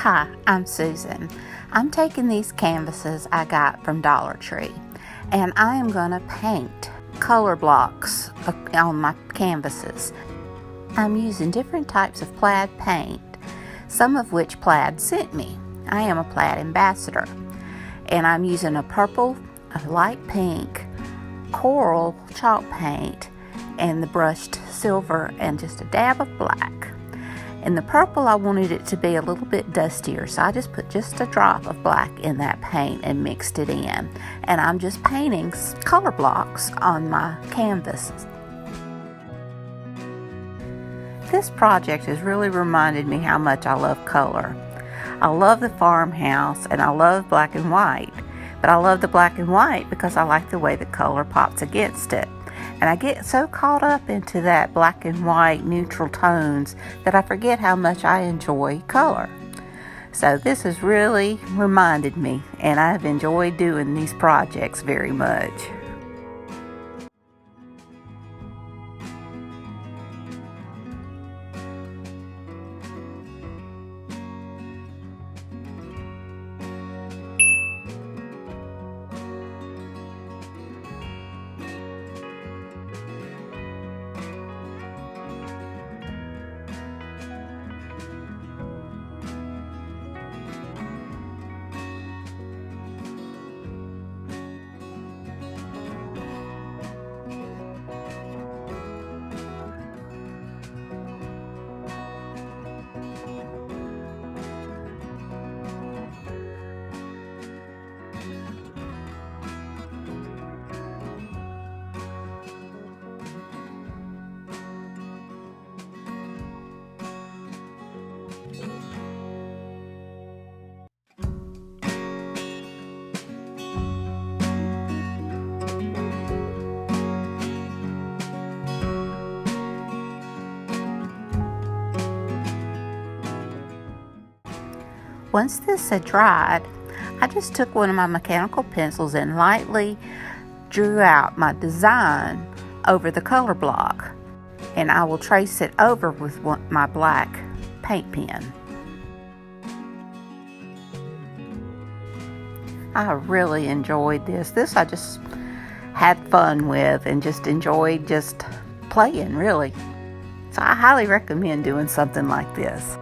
Hi, I'm Susan. I'm taking these canvases I got from Dollar Tree and I am going to paint color blocks on my canvases. I'm using different types of plaid paint, some of which Plaid sent me. I am a Plaid ambassador, and I'm using a purple, a light pink, coral chalk paint, and the brushed silver and just a dab of black. In the purple, I wanted it to be a little bit dustier, so I just put just a drop of black in that paint and mixed it in. And I'm just painting color blocks on my canvases. This project has really reminded me how much I love color. I love the farmhouse and I love black and white, but I love the black and white because I like the way the color pops against it. And I get so caught up into that black and white neutral tones that I forget how much I enjoy color. So this has really reminded me, and I've enjoyed doing these projects very much. Once this had dried, I just took one of my mechanical pencils and lightly drew out my design over the color block, and I will trace it over with my black paint pen. I really enjoyed this. This I just had fun with and just enjoyed just playing, really. So I highly recommend doing something like this.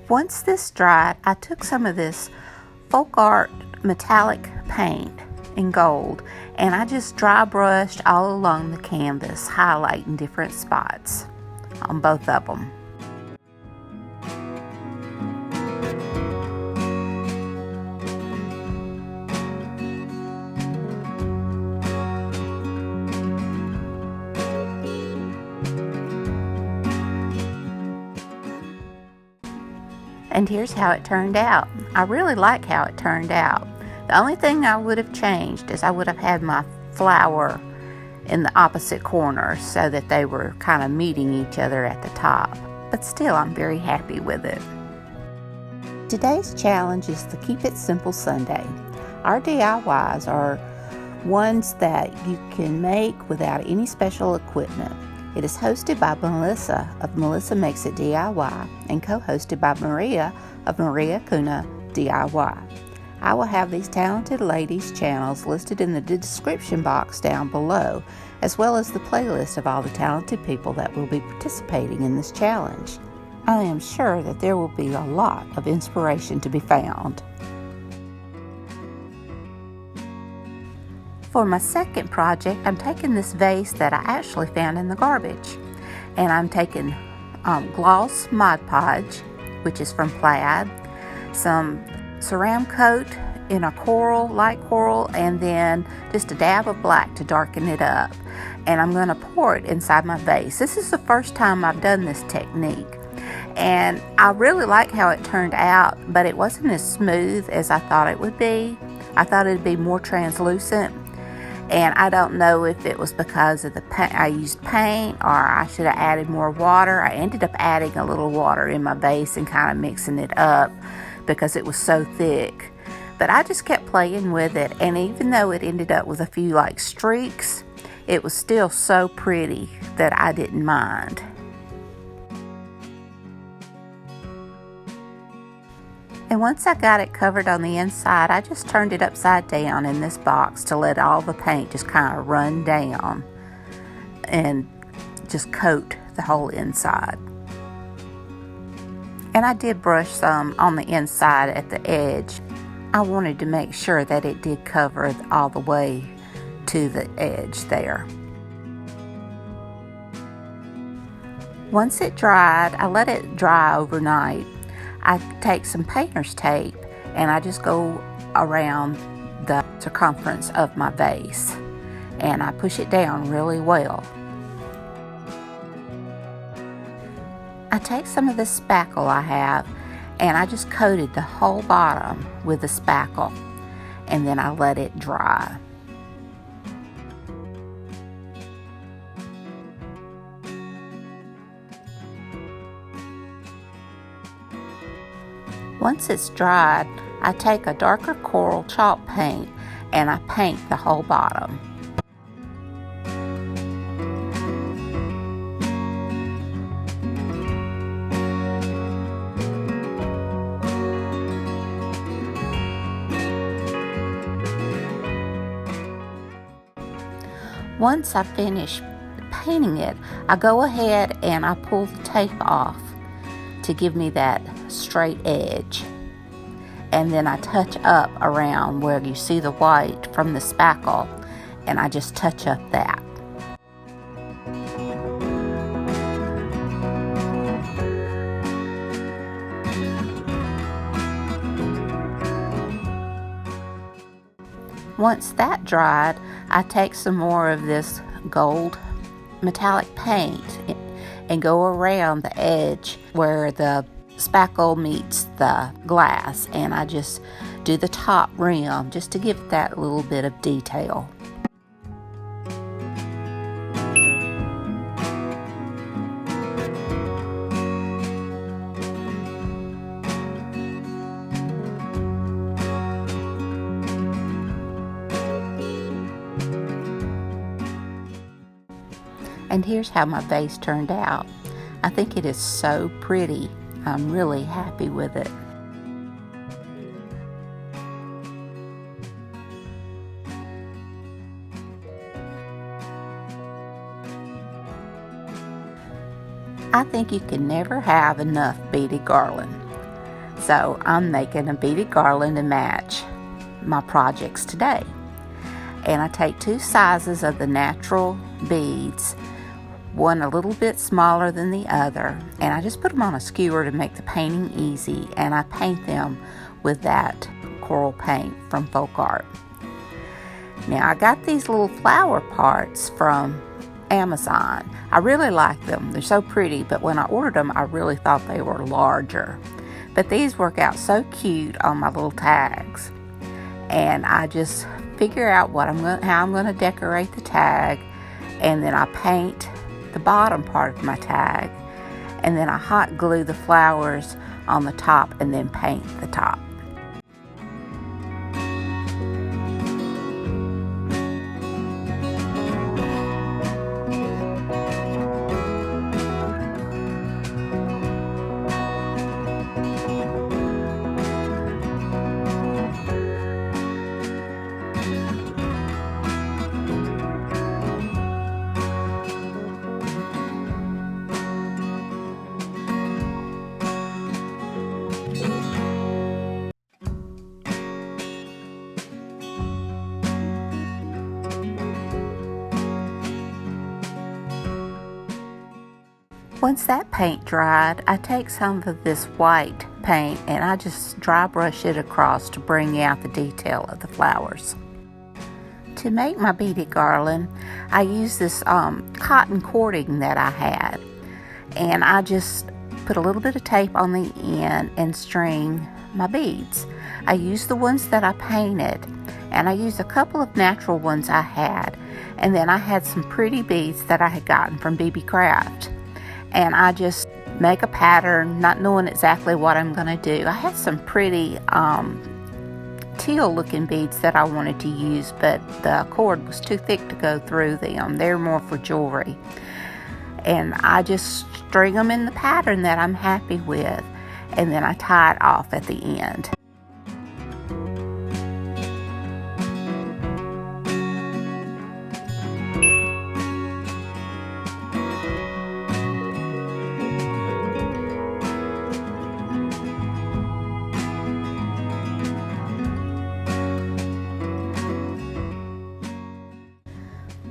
Once this dried, I took some of this folk art metallic paint in gold and I just dry brushed all along the canvas, highlighting different spots on both of them. And here's how it turned out. I really like how it turned out. The only thing I would have changed is I would have had my flower in the opposite corners so that they were kind of meeting each other at the top. But still, I'm very happy with it. Today's challenge is the Keep It Simple Sunday. Our DIYs are ones that you can make without any special equipment. It is hosted by Melissa of Melissa Makes It DIY and co-hosted by Maria of Maria Kuna DIY. I will have these talented ladies' channels listed in the description box down below, as well as the playlist of all the talented people that will be participating in this challenge. I am sure that there will be a lot of inspiration to be found. For my second project, I'm taking this vase that I actually found in the garbage, and I'm taking gloss Mod Podge, which is from Plaid, some Ceram Coat in a coral, light coral, and then just a dab of black to darken it up. And I'm going to pour it inside my vase. This is the first time I've done this technique, and I really like how it turned out, but it wasn't as smooth as I thought it would be. I thought it would be more translucent, and I don't know if it was because of the paint. I used paint, or I should have added more water. I ended up adding a little water in my vase and kind of mixing it up because it was so thick. But I just kept playing with it, and even though it ended up with a few like streaks, it was still so pretty that I didn't mind. And once I got it covered on the inside, I just turned it upside down in this box to let all the paint just kind of run down and just coat the whole inside. And I did brush some on the inside at the edge. I wanted to make sure that it did cover all the way to the edge there. Once it dried, I let it dry overnight. I take some painter's tape and I just go around the circumference of my vase and I push it down really well. I take some of this spackle I have and I just coated the whole bottom with the spackle, and then I let it dry. Once it's dried, I take a darker coral chalk paint and I paint the whole bottom. Once I finish painting it, I go ahead and I pull the tape off to give me that straight edge. And then I touch up around where you see the white from the spackle, and I just touch up that. Once that dried, I take some more of this gold metallic paint and go around the edge where the spackle meets the glass, and I just do the top rim just to give that little bit of detail. And here's how my vase turned out. I think it is so pretty. I'm really happy with it. I think you can never have enough beaded garland. So I'm making a beaded garland to match my projects today. And I take two sizes of the natural beads, one a little bit smaller than the other, and I just put them on a skewer to make the painting easy, and I paint them with that coral paint from Folk Art. Now I got these little flower parts from Amazon. I really like them. They're so pretty, but when I ordered them, I really thought they were larger. But these work out so cute on my little tags. And I just figure out how I'm going to decorate the tag, and then I paint the bottom part of my tag, and then I hot glue the flowers on the top and then paint the top. Once that paint dried, I take some of this white paint and I just dry brush it across to bring out the detail of the flowers. To make my beaded garland, I use this cotton cording that I had, and I just put a little bit of tape on the end and string my beads. I used the ones that I painted, and I used a couple of natural ones I had, and then I had some pretty beads that I had gotten from BB Craft, and I just make a pattern, not knowing exactly what I'm going to do. I had some pretty teal looking beads that I wanted to use, but the cord was too thick to go through them. They're more for jewelry, and I just string them in the pattern that I'm happy with, and then I tie it off at the end.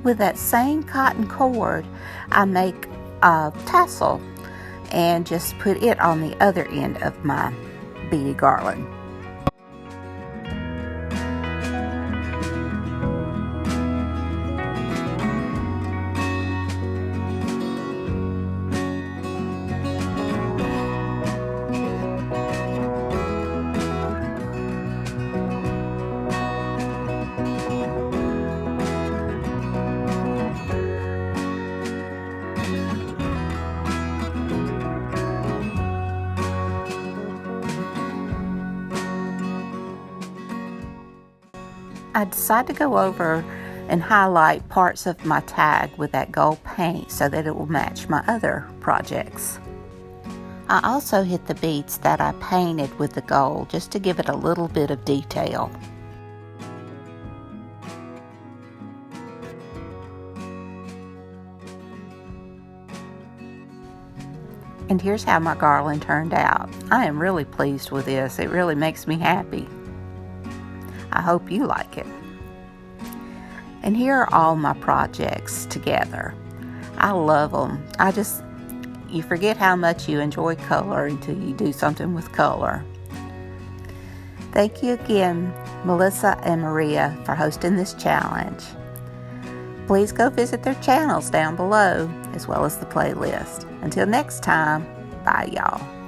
With that same cotton cord, I make a tassel and just put it on the other end of my beaded garland. I decided to go over and highlight parts of my tag with that gold paint so that it will match my other projects. I also hit the beads that I painted with the gold just to give it a little bit of detail. And here's how my garland turned out. I am really pleased with this. It really makes me happy. I hope you like it. And here are all my projects together. I love them. You forget how much you enjoy color until you do something with color. Thank you again, Melissa and Maria, for hosting this challenge. Please go visit their channels down below, as well as the playlist. Until next time, bye y'all.